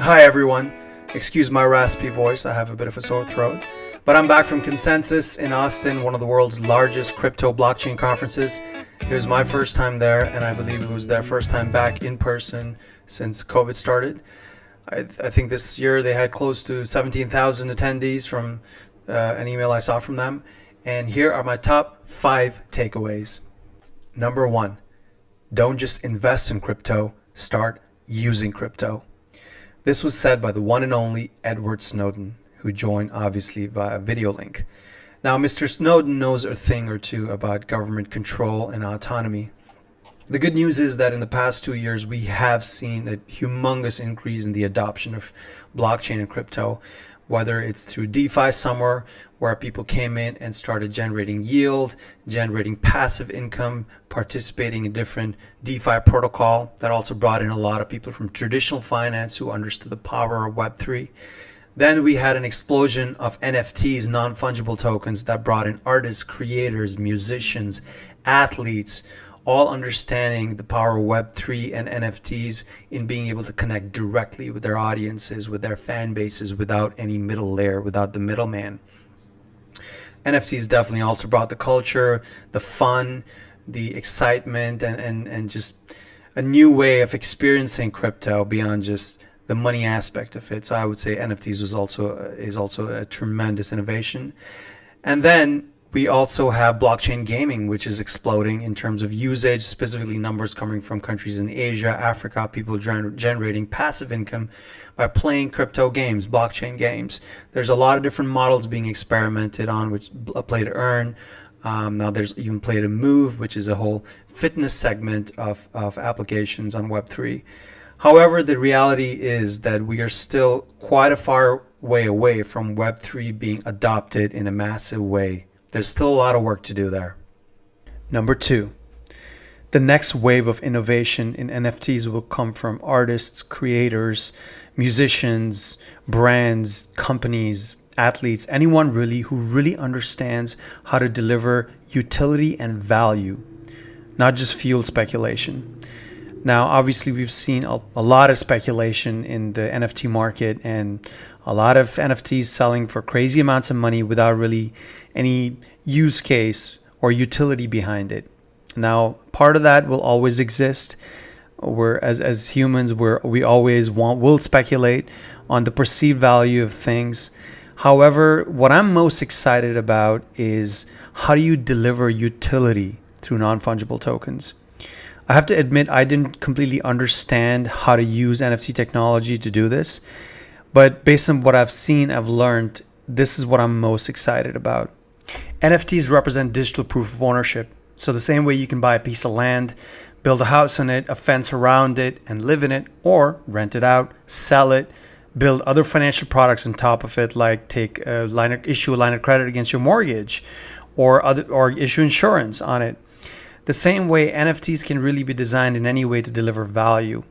Hi everyone, excuse my raspy voice, I have a bit of a sore throat. But I'm back from Consensus in Austin, one of the world's largest crypto blockchain conferences. It was my first time there, and I believe it was their first time back in person since COVID started. I think this year they had close to 17,000 attendees from an email I saw from them. And here are my top 5 takeaways. Number 1, don't just invest in crypto, start using crypto. This was said by the one and only Edward Snowden, who joined obviously via video link. Now, Mr. Snowden knows a thing or two about government control and autonomy. The good news is that in the past 2 years, we have seen a humongous increase in the adoption of blockchain and crypto, whether it's through DeFi somewhere where people came in and started generating yield, generating passive income, participating in different DeFi protocol. That also brought in a lot of people from traditional finance who understood the power of Web3. Then we had an explosion of NFTs, non-fungible tokens, that brought in artists, creators, musicians, athletes, all understanding the power of Web3 and NFTs in being able to connect directly with their audiences, with their fan bases, without any middle layer, without the middleman. NFTs definitely also brought the culture, the fun, the excitement, and just a new way of experiencing crypto beyond just the money aspect of it. So I would say NFTs is also a tremendous innovation. And then we also have blockchain gaming, which is exploding in terms of usage, specifically numbers coming from countries in Asia, Africa, people generating passive income by playing crypto games, blockchain games. There's a lot of different models being experimented on, which play to earn. Now there's even play to move, which is a whole fitness segment of applications on Web3. However, the reality is that we are still quite a far way away from Web3 being adopted in a massive way. There's still a lot of work to do there. Number 2, the next wave of innovation in NFTs will come from artists, creators, musicians, brands, companies, athletes, anyone really who really understands how to deliver utility and value, not just fuel speculation. Now, obviously, we've seen a lot of speculation in the NFT market and a lot of NFTs selling for crazy amounts of money without really any use case or utility behind it. Now, part of that will always exist. As humans, we always will speculate on the perceived value of things. However, what I'm most excited about is how do you deliver utility through non-fungible tokens? I have to admit, I didn't completely understand how to use NFT technology to do this. But based on what I've seen, I've learned, this is what I'm most excited about. NFTs represent digital proof of ownership. So the same way you can buy a piece of land, build a house on it, a fence around it, and live in it, or rent it out, sell it, build other financial products on top of it, like issue a line of credit against your mortgage, or issue insurance on it. The same way NFTs can really be designed in any way to deliver value,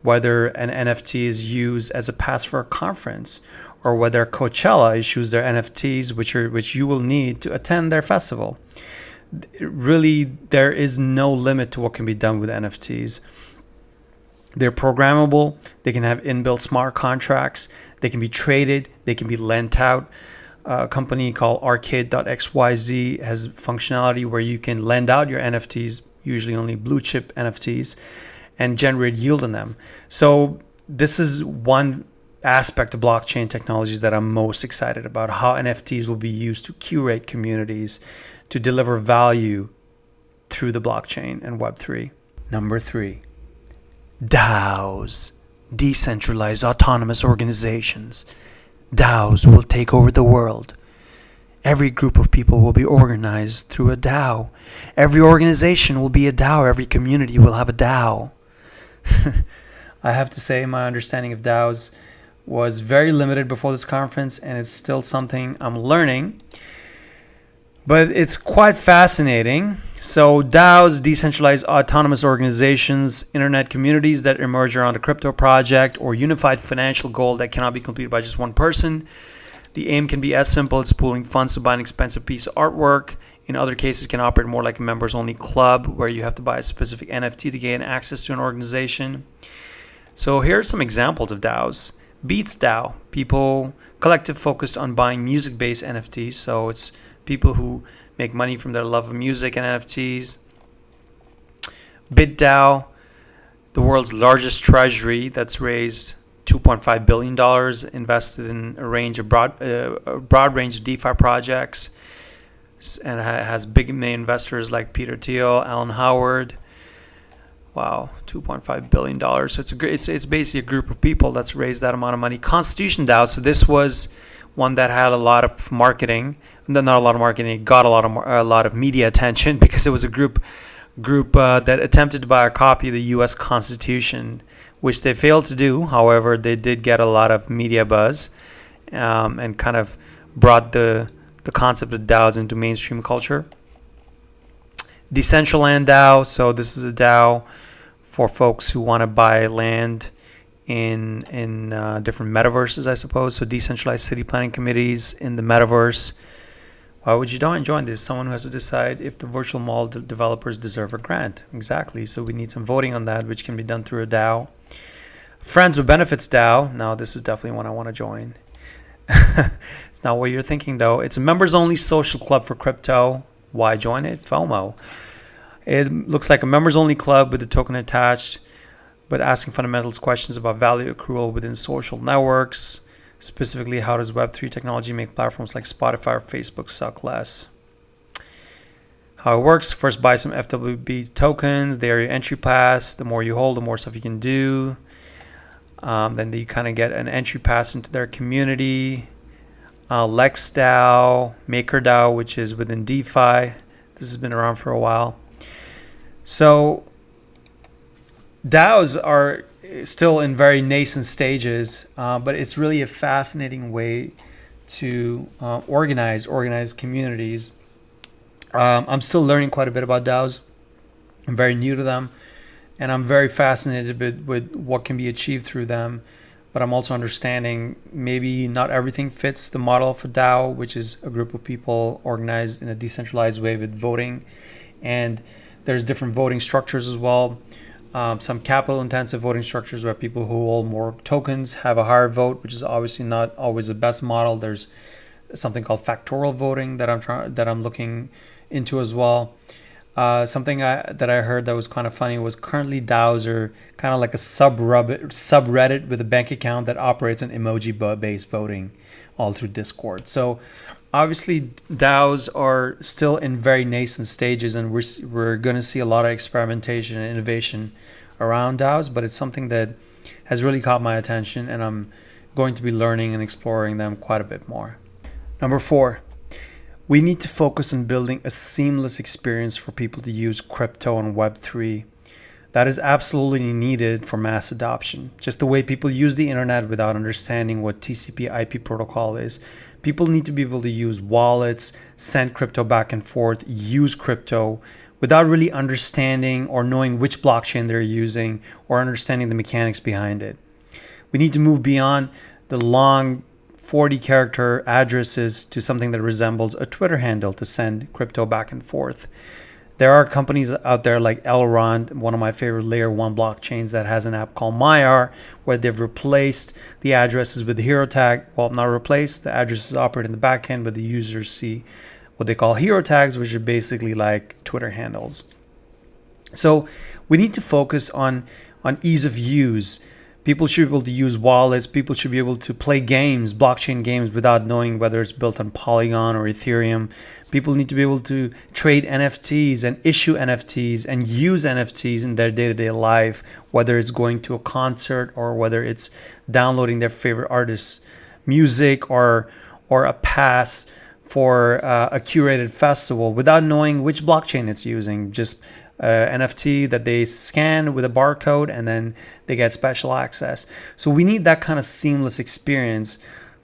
whether an NFT is used as a pass for a conference, or whether Coachella issues their NFTs, which you will need to attend their festival. Really, there is no limit to what can be done with NFTs. They're programmable. They can have inbuilt smart contracts. They can be traded. They can be lent out. A company called Arcade.xyz has functionality where you can lend out your NFTs, usually only blue chip NFTs, and generate yield on them. So this is one aspect of blockchain technologies that I'm most excited about, how NFTs will be used to curate communities, to deliver value through the blockchain and Web3. Number 3, DAOs, decentralized autonomous organizations. DAOs will take over the world. Every group of people will be organized through a DAO. Every organization will be a DAO. Every community will have a DAO. I have to say my understanding of DAOs was very limited before this conference, and it's still something I'm learning. But it's quite fascinating. So DAOs, decentralized autonomous organizations, internet communities that emerge around a crypto project or unified financial goal that cannot be completed by just one person. The aim can be as simple as pooling funds to buy an expensive piece of artwork. In other cases, it can operate more like a members-only club where you have to buy a specific NFT to gain access to an organization. So here are some examples of DAOs. Beats DAO, people collective focused on buying music-based NFTs. So it's people who make money from their love of music and NFTs. BitDAO, the world's largest treasury that's raised $2.5 billion, invested in a broad range of DeFi projects, and has big name investors like Peter Thiel, Alan Howard. Wow, $2.5 billion. So it's basically a group of people that's raised that amount of money. Constitution DAO. So this was one that had a lot of marketing. Not a lot of marketing. It got a lot of media attention because it was a group that attempted to buy a copy of the U.S. Constitution, which they failed to do. However, they did get a lot of media buzz, and kind of brought the concept of DAOs into mainstream culture. Decentraland DAO. So this is a DAO for folks who want to buy land in different metaverses, I suppose. So decentralized city planning committees in the metaverse. Why would you join this? Someone who has to decide if the virtual mall developers deserve a grant. Exactly. So we need some voting on that, which can be done through a DAO. Friends with Benefits DAO. Now, this is definitely one I want to join. It's not what you're thinking, though. It's a members-only social club for crypto. Why join it? FOMO. It looks like a members-only club with a token attached, but asking fundamentals questions about value accrual within social networks. Specifically, how does Web3 technology make platforms like Spotify or Facebook suck less? How it works: first buy some FWB tokens. They are your entry pass. The more you hold, the more stuff you can do. Then you kind of get an entry pass into their community. Lex DAO, MakerDAO, which is within DeFi. This has been around for a while. So DAOs are still in very nascent stages, but it's really a fascinating way to organize communities. I'm still learning quite a bit about DAOs. I'm very new to them, and I'm very fascinated with what can be achieved through them. But I'm also understanding maybe not everything fits the model for DAO, which is a group of people organized in a decentralized way with voting. And there's different voting structures as well. Some capital-intensive voting structures where people who hold more tokens have a higher vote, which is obviously not always the best model. There's something called factorial voting that I'm looking into as well. Something that I heard that was kind of funny was currently DAOs are kind of like a subreddit with a bank account that operates on emoji-based voting all through Discord. So obviously DAOs are still in very nascent stages, and we're going to see a lot of experimentation and innovation around DAOs, but it's something that has really caught my attention, and I'm going to be learning and exploring them quite a bit more. Number 4. We need to focus on building a seamless experience for people to use crypto and Web3. That is absolutely needed for mass adoption. Just the way people use the internet without understanding what TCP/IP protocol is. People need to be able to use wallets, send crypto back and forth, use crypto without really understanding or knowing which blockchain they're using or understanding the mechanics behind it. We need to move beyond the long 40-character addresses to something that resembles a Twitter handle to send crypto back and forth. There are companies out there like Elrond, one of my favorite layer 1 blockchains, that has an app called Myar, where they've replaced the addresses with the hero tag. Well, not replaced, the addresses operate in the backend, but the users see what they call hero tags, which are basically like Twitter handles. So we need to focus on ease of use. People should be able to use wallets. People should be able to play games, blockchain games, without knowing whether it's built on Polygon or Ethereum. People need to be able to trade NFTs and issue NFTs and use NFTs in their day-to-day life, whether it's going to a concert or whether it's downloading their favorite artist's music or a pass for a curated festival without knowing which blockchain it's using. Just NFT that they scan with a barcode and then they get special access. So we need that kind of seamless experience,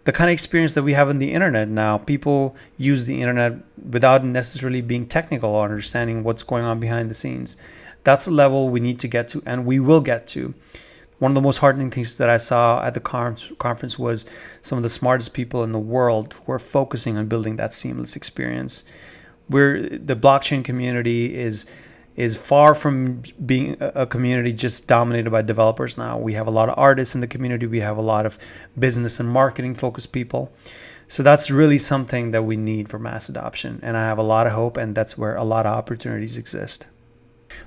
the kind of experience that we have on the internet now. People use the internet without necessarily being technical or understanding what's going on behind the scenes. That's a level we need to get to, and we will get to. One of the most heartening things that I saw at the conference was some of the smartest people in the world who are focusing on building that seamless experience. The blockchain community is is far from being a community just dominated by developers now. We have a lot of artists in the community. We have a lot of business and marketing focused people. So that's really something that we need for mass adoption. And I have a lot of hope, and that's where a lot of opportunities exist.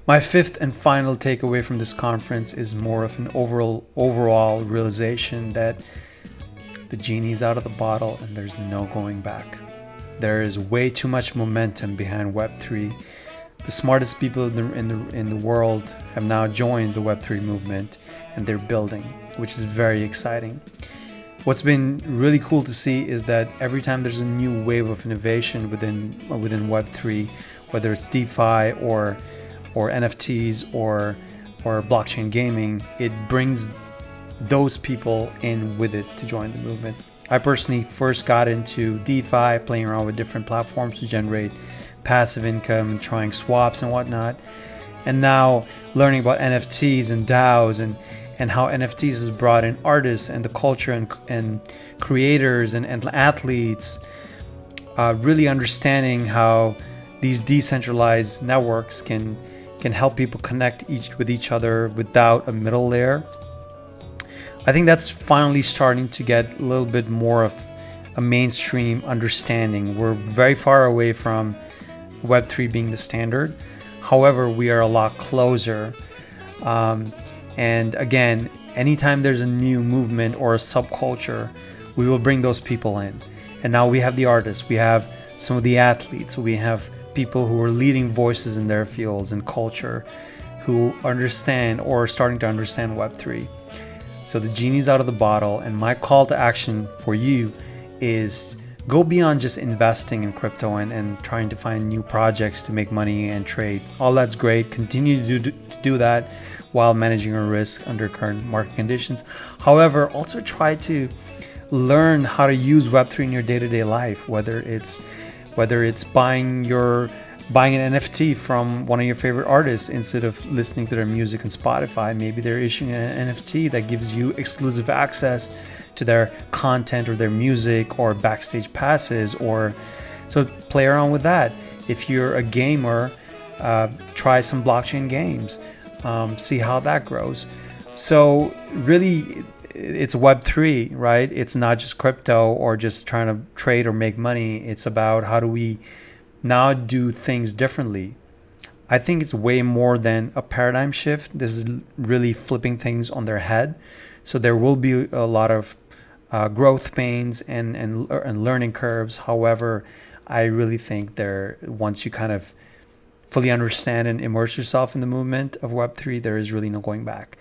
My fifth and final takeaway from this conference is more of an overall realization that the genie's out of the bottle and there's no going back. There is way too much momentum behind Web3. The smartest people in the world have now joined the Web3 movement, and they're building, which is very exciting. What's been really cool to see is that every time there's a new wave of innovation within Web3, whether it's DeFi or NFTs or blockchain gaming, it brings those people in with it to join the movement. I personally first got into DeFi, playing around with different platforms to generate passive income, trying swaps and whatnot. And now learning about NFTs and DAOs and how NFTs has brought in artists and the culture and creators and athletes, really understanding how these decentralized networks can help people connect with each other without a middle layer. I think that's finally starting to get a little bit more of a mainstream understanding. We're very far away from Web3 being the standard. However, we are a lot closer. And again, anytime there's a new movement or a subculture, we will bring those people in. And now we have the artists, we have some of the athletes, we have people who are leading voices in their fields and culture who understand or are starting to understand Web3. So the genie's out of the bottle, and my call to action for you is go beyond just investing in crypto and trying to find new projects to make money and trade. All that's great. Continue to do that while managing your risk under current market conditions. However, also try to learn how to use Web3 in your day-to-day life, whether it's buying an NFT from one of your favorite artists instead of listening to their music on Spotify. Maybe they're issuing an NFT that gives you exclusive access to their content or their music or backstage passes, so play around with that. If you're a gamer, try some blockchain games, see how that grows. So really, it's Web3, right? It's not just crypto or just trying to trade or make money. It's about how do we now do things differently. I think it's way more than a paradigm shift. This is really flipping things on their head. So there will be a lot of growth pains and learning curves. However, I really think once you kind of fully understand and immerse yourself in the movement of Web3, there is really no going back.